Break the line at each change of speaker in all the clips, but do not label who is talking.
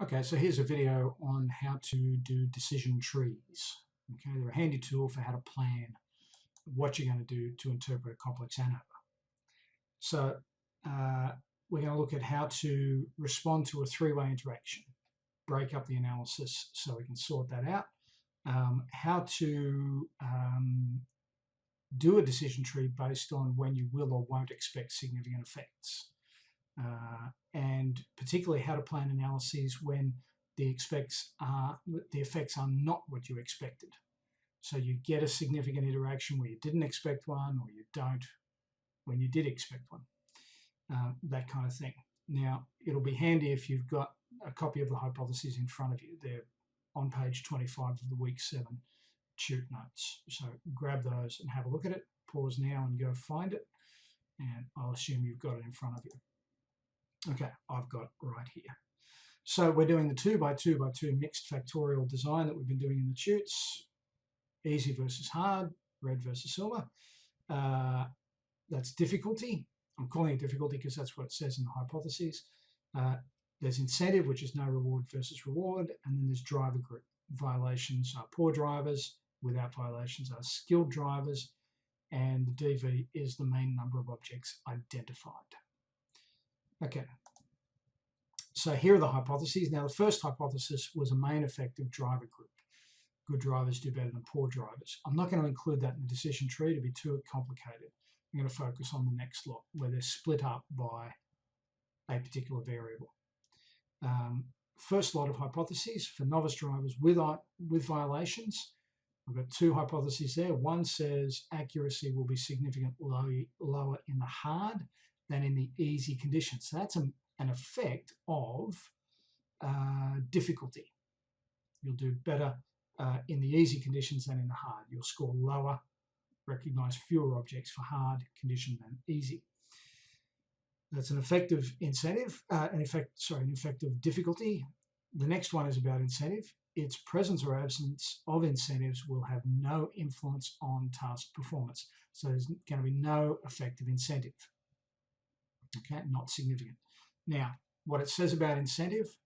Okay, so here's a video on how to do decision trees. Okay, they're a handy tool for how to plan what you're going to do to interpret a complex ANOVA. So we're going to look at how to respond to a three-way interaction, break up the analysis so we can sort that out, how to do a decision tree based on when you will or won't expect significant effects. And particularly how to plan analyses when the effects are not what you expected. So you get a significant interaction where you didn't expect one, or you don't when you did expect one, that kind of thing. Now, it'll be handy if you've got a copy of the hypotheses in front of you. They're on page 25 of the week 7 tute notes. So grab those and have a look at it. Pause now and go find it. And I'll assume you've got it in front of you. Okay, I've got it right here. So we're doing the 2 by 2 by 2 mixed factorial design that we've been doing in the tutes. Easy versus hard, red versus silver. That's difficulty. I'm calling it difficulty because that's what it says in the hypotheses. There's incentive, which is no reward versus reward, and then there's driver group. Violations are poor drivers, without violations are skilled drivers, and the DV is the main number of objects identified. Okay, so here are the hypotheses. Now, the first hypothesis was a main effective driver group. Good drivers do better than poor drivers. I'm not going to include that in the decision tree to be too complicated. I'm going to focus on the next lot where they're split up by a particular variable. First lot of hypotheses for novice drivers with violations. We've got two hypotheses there. One says accuracy will be significantly lower in the hard than in the easy conditions. So that's an effect of difficulty. You'll do better in the easy conditions than in the hard. You'll score lower, recognize fewer objects for hard condition than easy. That's an effective incentive, an effective difficulty. The next one is about incentive. Its presence or absence of incentives will have no influence on task performance. So there's going to be no effective incentive. Okay, not significant. Now, what it says about incentive,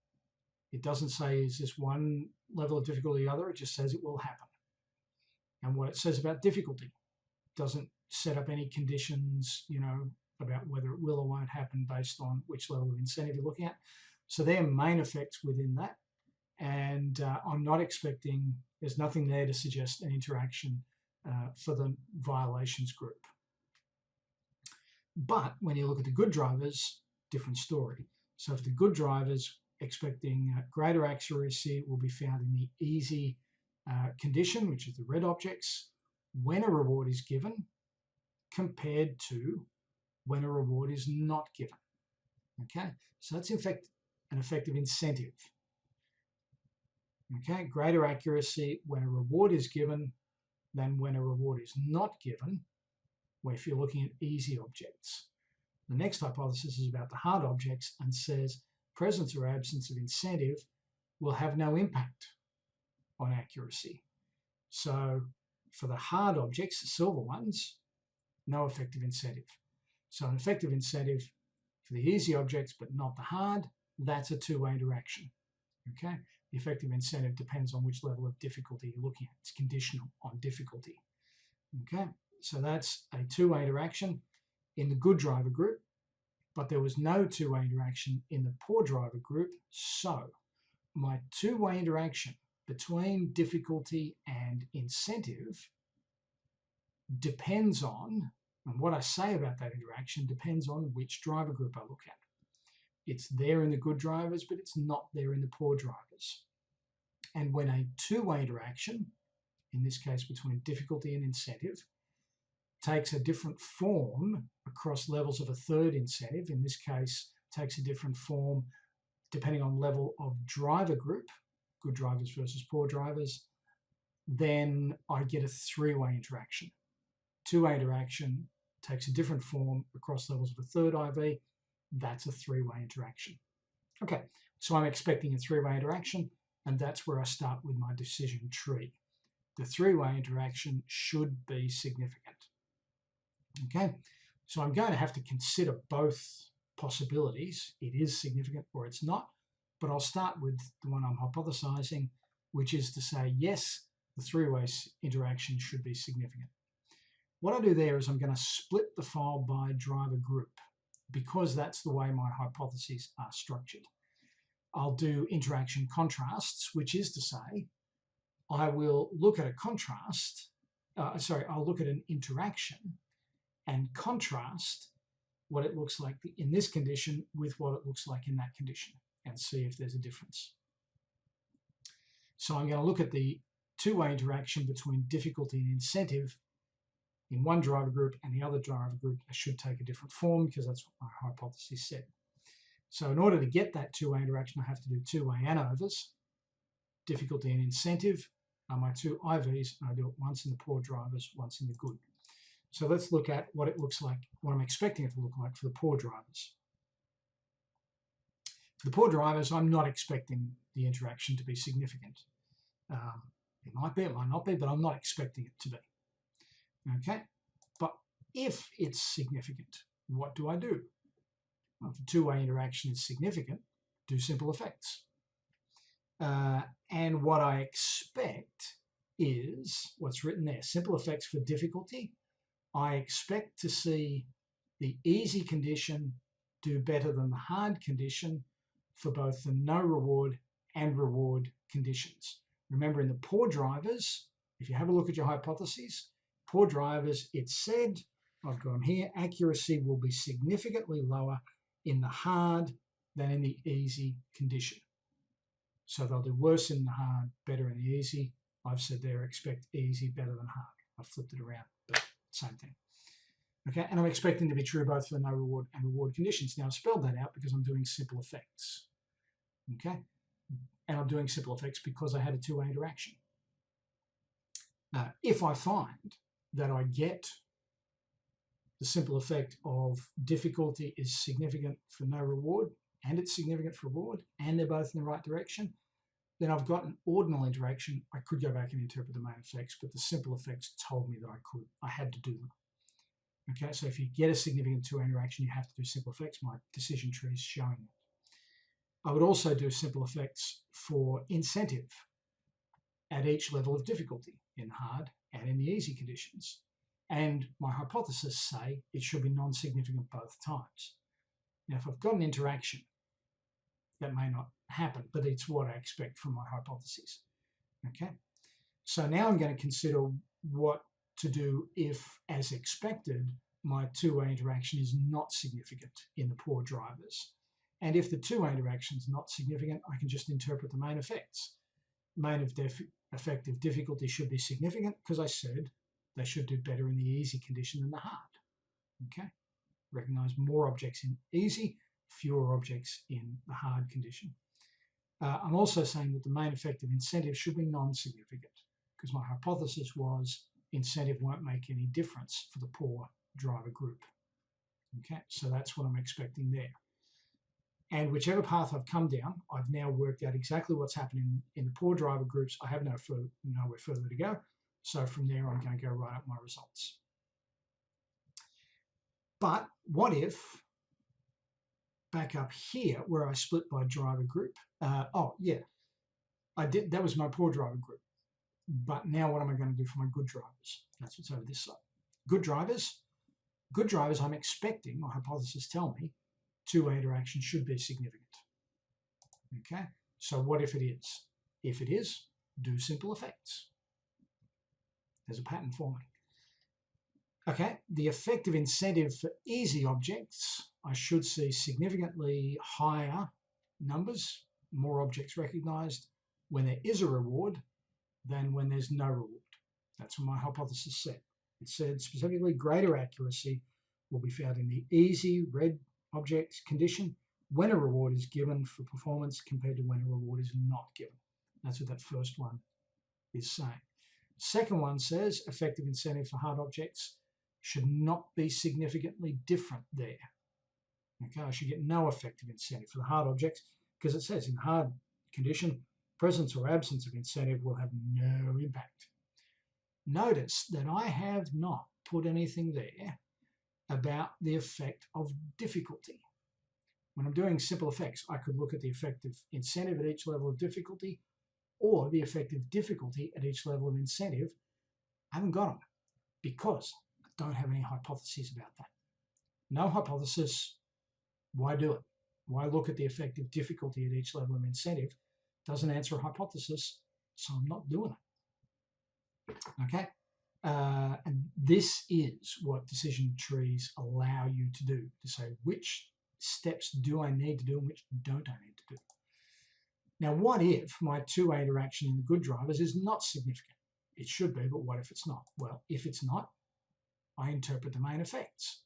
it doesn't say is this one level of difficulty or the other, it just says it will happen. And what it says about difficulty doesn't set up any conditions, about whether it will or won't happen based on which level of incentive you're looking at. So there are main effects within that. And I'm not expecting, there's nothing there to suggest an interaction for the violations group. But when you look at the good drivers, different story. So for the good drivers, expecting greater accuracy will be found in the easy condition, which is the red objects, when a reward is given, compared to when a reward is not given. Okay, so that's in fact an effective incentive. Okay, greater accuracy when a reward is given than when a reward is not given, where if you're looking at easy objects. The next hypothesis is about the hard objects and says presence or absence of incentive will have no impact on accuracy. So for the hard objects, the silver ones, no effective incentive. So an effective incentive for the easy objects but not the hard, that's a two-way interaction. Okay, the effective incentive depends on which level of difficulty you're looking at. It's conditional on difficulty. Okay, so that's a two-way interaction in the good driver group, but there was no two-way interaction in the poor driver group. So my two-way interaction between difficulty and incentive depends on, and what I say about that interaction depends on which driver group I look at. It's there in the good drivers, but it's not there in the poor drivers. And when a two-way interaction, in this case between difficulty and incentive, takes a different form across levels of a third incentive, in this case takes a different form depending on level of driver group, good drivers versus poor drivers, then I get a three-way interaction. Two-way interaction takes a different form across levels of a third IV, that's a three-way interaction. Okay, so I'm expecting a three-way interaction, and that's where I start with my decision tree. The three-way interaction should be significant. Okay, so I'm going to have to consider both possibilities. It is significant or it's not. but I'll start with the one I'm hypothesizing, which is to say, yes, the three-way interaction should be significant. What I do there is I'm going to split the file by driver group because that's the way my hypotheses are structured. I'll do interaction contrasts, which is to say, I will look at a contrast, I'll look at an interaction and contrast what it looks like in this condition with what it looks like in that condition and see if there's a difference. So I'm going to look at the two-way interaction between difficulty and incentive in one driver group and the other driver group. I should take a different form because that's what my hypothesis said. So in order to get that two-way interaction, I have to do two-way ANOVAs. Difficulty and incentive are my two IVs, and I do it once in the poor drivers, once in the good. So let's look at what it looks like, what I'm expecting it to look like for the poor drivers. For the poor drivers, I'm not expecting the interaction to be significant. It might be, it might not be, but I'm not expecting it to be. Okay, but if it's significant, what do I do? Well, if the two-way interaction is significant, do simple effects. And what I expect is what's written there. Simple effects for difficulty. I expect to see the easy condition do better than the hard condition for both the no reward and reward conditions. Remember, in the poor drivers, if you have a look at your hypotheses, poor drivers, it said, I've got them here, accuracy will be significantly lower in the hard than in the easy condition. So they'll do worse in the hard, better in the easy. I've said there, expect easy better than hard. I've flipped it around, but same thing. Okay, and I'm expecting to be true both for no reward and reward conditions. Now I've spelled that out because I'm doing simple effects. Okay, and I'm doing simple effects because I had a two-way interaction. If I find that I get the simple effect of difficulty is significant for no reward and it's significant for reward and they're both in the right direction, then I've got an ordinal interaction. I could go back and interpret the main effects, but the simple effects told me that I had to do them. Okay, so if you get a significant two-way interaction, you have to do simple effects. My decision tree is showing that. I would also do simple effects for incentive at each level of difficulty, in hard and in the easy conditions. And my hypothesis say it should be non-significant both times. Now, if I've got an interaction, that may not happen, but it's what I expect from my hypotheses. Okay, so now I'm going to consider what to do if, as expected, my two-way interaction is not significant in the poor drivers. And if the two-way interaction is not significant, I can just interpret the main effects. Main effect of difficulty should be significant because I said they should do better in the easy condition than the hard. Okay, recognize more objects in easy, fewer objects in the hard condition. I'm also saying that the main effect of incentive should be non-significant because my hypothesis was incentive won't make any difference for the poor driver group. Okay, so that's what I'm expecting there. And whichever path I've come down, I've now worked out exactly what's happening in the poor driver groups. I have nowhere further to go. So from there, I'm going to go write up my results. But what if, back up here where I split by driver group, I did. That was my poor driver group. But now what am I going to do for my good drivers? That's what's over this side. Good drivers, I'm expecting, my hypothesis tell me, two-way interaction should be significant. Okay, so what if it is? If it is, do simple effects. There's a pattern forming. Okay, the effective incentive for easy objects, I should see significantly higher numbers, more objects recognized when there is a reward than when there's no reward. That's what my hypothesis said. It said specifically greater accuracy will be found in the easy red object condition when a reward is given for performance compared to when a reward is not given. That's what that first one is saying. Second one says effective incentive for hard objects should not be significantly different there. Okay, I should get no effective incentive for the hard objects because it says in hard condition, presence or absence of incentive will have no impact. Notice that I have not put anything there about the effect of difficulty. When I'm doing simple effects, I could look at the effective incentive at each level of difficulty or the effective difficulty at each level of incentive. I haven't got them because I don't have any hypotheses about that. No hypothesis, why do it? Why look at the effective difficulty at each level of incentive? Doesn't answer a hypothesis, so I'm not doing it. Okay? And this is what decision trees allow you to do, to say which steps do I need to do and which don't I need to do. Now, what if my two-way interaction in the good drivers is not significant? It should be, but what if it's not? Well, if it's not, I interpret the main effects.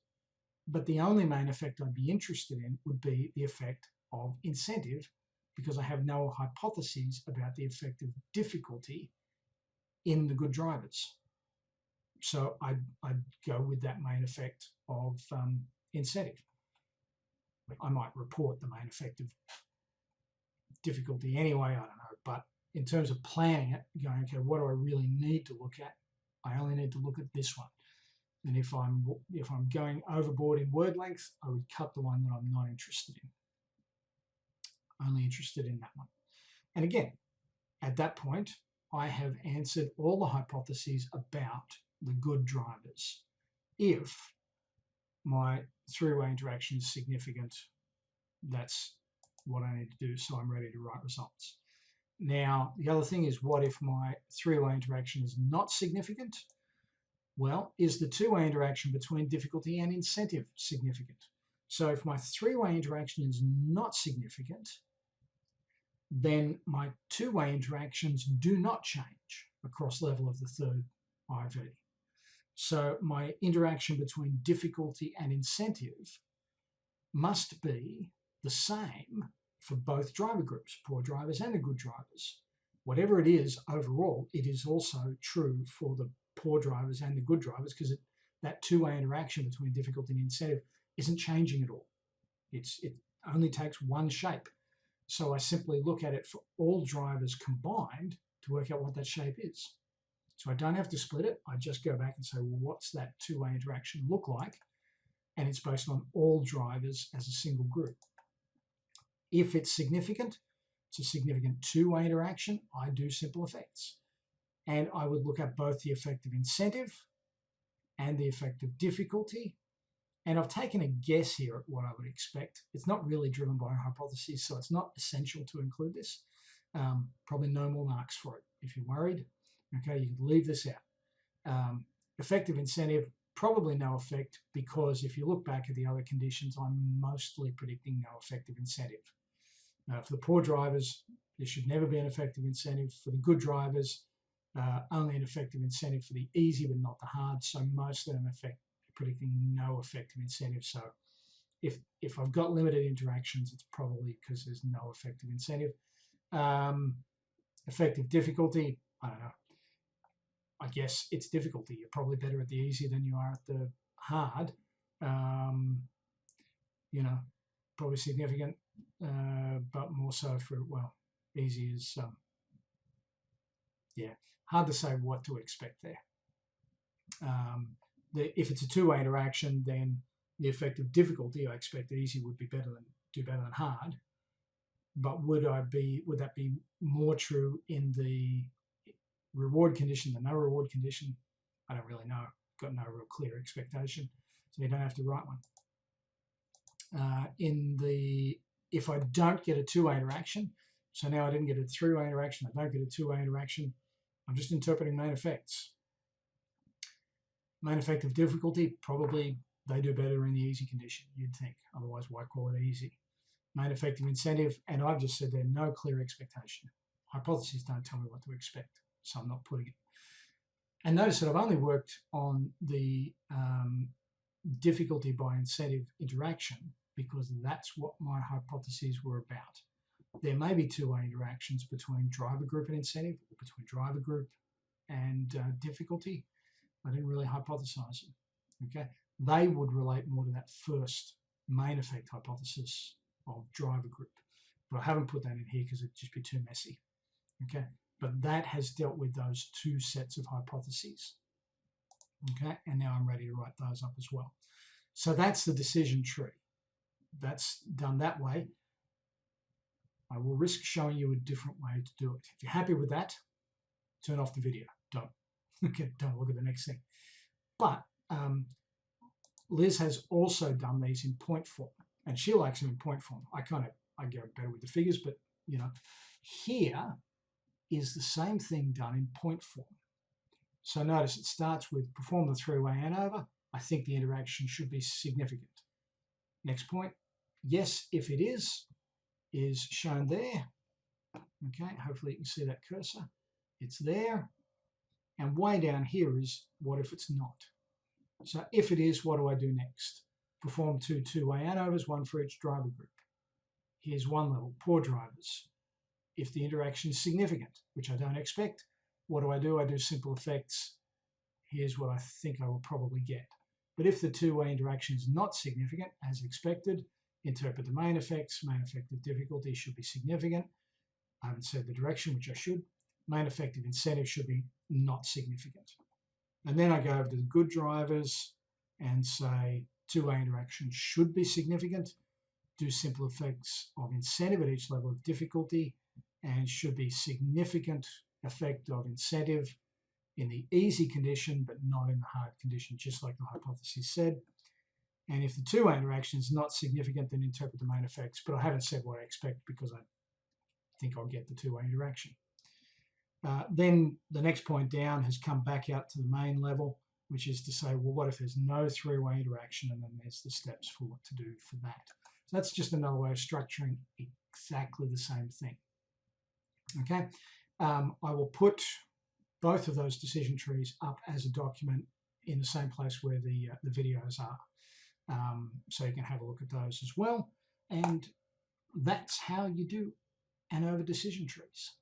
But the only main effect I'd be interested in would be the effect of incentive, because I have no hypotheses about the effect of difficulty in the good drivers. So I'd go with that main effect of incentive. I might report the main effect of difficulty anyway, I don't know. But in terms of planning it, going, okay, what do I really need to look at? I only need to look at this one. And if I'm going overboard in word length, I would cut the one that I'm not interested in. Only interested in that one. And again, at that point, I have answered all the hypotheses about the good drivers. If my three-way interaction is significant, that's what I need to do, so I'm ready to write results. Now, the other thing is, what if my three-way interaction is not significant? Well, is the two-way interaction between difficulty and incentive significant? So if my three-way interaction is not significant, then my two-way interactions do not change across level of the third IV. So my interaction between difficulty and incentive must be the same for both driver groups, poor drivers and the good drivers. Whatever it is overall, it is also true for the poor drivers and the good drivers, because that two-way interaction between difficulty and incentive isn't changing at all. It only takes one shape. So I simply look at it for all drivers combined to work out what that shape is. So I don't have to split it. I just go back and say, well, what's that two-way interaction look like? And it's based on all drivers as a single group. If it's significant, it's a significant two-way interaction, I do simple effects. And I would look at both the effect of incentive and the effect of difficulty. And I've taken a guess here at what I would expect. It's not really driven by a hypothesis, so it's not essential to include this. Probably no more marks for it. If you're worried, okay, you can leave this out. Effective incentive, probably no effect, because if you look back at the other conditions, I'm mostly predicting no effective incentive. For the poor drivers, there should never be an effective incentive. For the good drivers, only an effective incentive for the easy but not the hard. So mostly I'm predicting no effective incentive. So if I've got limited interactions, it's probably because there's no effective incentive. Effective difficulty, I don't know. I guess it's difficulty. You're probably better at the easy than you are at the hard. Probably significant, but more so for, well, easy is, hard to say what to expect there. If it's a two-way interaction, then the effective difficulty, I expect easy would be do better than hard. But would that be more true in the reward condition than no reward condition? I don't really know. Got no real clear expectation, so you don't have to write one. If I don't get a two-way interaction, so now I didn't get a three-way interaction, I don't get a two-way interaction, I'm just interpreting main effects. Main effect of difficulty, probably they do better in the easy condition, you'd think. Otherwise, why call it easy? Main effect of incentive, and I've just said there, no clear expectation. Hypotheses don't tell me what to expect, so I'm not putting it. And notice that I've only worked on the difficulty by incentive interaction because that's what my hypotheses were about. There may be two-way interactions between driver group and incentive, or between driver group and difficulty. I didn't really hypothesize them. Okay, they would relate more to that first main effect hypothesis of driver group, but I haven't put that in here because it'd just be too messy. Okay, but that has dealt with those two sets of hypotheses. Okay, and now I'm ready to write those up as well. So that's the decision tree. that's done that way. I will risk showing you a different way to do it. If you're happy with that, turn off the video. Don't look at the next thing. But Liz has also done these in point form, and she likes them in point form. I go better with the figures, but you know, here is the same thing done in point form. So notice it starts with perform the three-way ANOVA. I think the interaction should be significant. Next point, yes, if it is shown there. Okay, hopefully you can see that cursor. It's there. And way down here is what if it's not. So if it is, what do I do next? Perform two-way ANOVAs, one for each driver group. Here's one level, poor drivers. If the interaction is significant, which I don't expect, what do? I do simple effects. Here's what I think I will probably get. But if the two-way interaction is not significant, as expected, interpret the main effects. Main effective difficulty should be significant. I haven't said the direction, which I should. Main effective incentive should be not significant. And then I go over to the good drivers and say two-way interaction should be significant. Do simple effects of incentive at each level of difficulty, and should be significant effect of incentive in the easy condition, but not in the hard condition, just like the hypothesis said. And if the two-way interaction is not significant, then interpret the main effects. But I haven't said what I expect because I think I'll get the two-way interaction. Then the next point down has come back out to the main level, which is to say, well, what if there's no three-way interaction? And then there's the steps for what to do for that. So that's just another way of structuring exactly the same thing. Okay, I will put both of those decision trees up as a document in the same place where the videos are. So you can have a look at those as well. And that's how you do ANOVA decision trees.